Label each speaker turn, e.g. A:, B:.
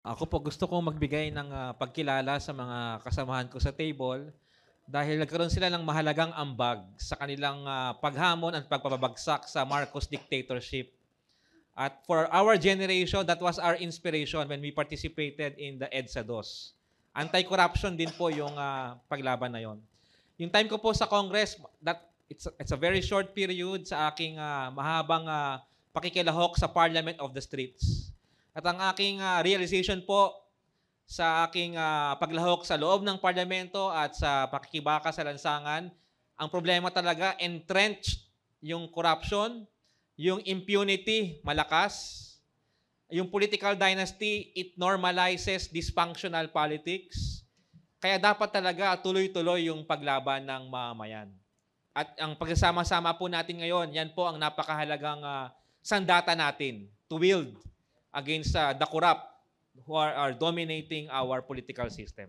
A: Ako po gusto kong magbigay ng pagkilala sa mga kasamahan ko sa table dahil nagkaroon sila ng mahalagang ambag sa kanilang paghamon at pagpapabagsak sa Marcos dictatorship. At for our generation, that was our inspiration when we participated in the EDSA 2. Anti-corruption din po yung paglaban na yon. Yung time ko po sa Congress, it's a very short period sa aking mahabang pakikilahok sa Parliament of the Streets. At ang aking realization po sa aking paglahok sa loob ng parlamento at sa pakikibaka sa lansangan, ang problema talaga, entrenched yung corruption, yung impunity, malakas, yung political dynasty, it normalizes dysfunctional politics. Kaya dapat talaga tuloy-tuloy yung paglaban ng mamamayan. At ang pagsasama-sama po natin ngayon, yan po ang napakahalagang sandata natin to wield against the corrupt who are dominating our political system.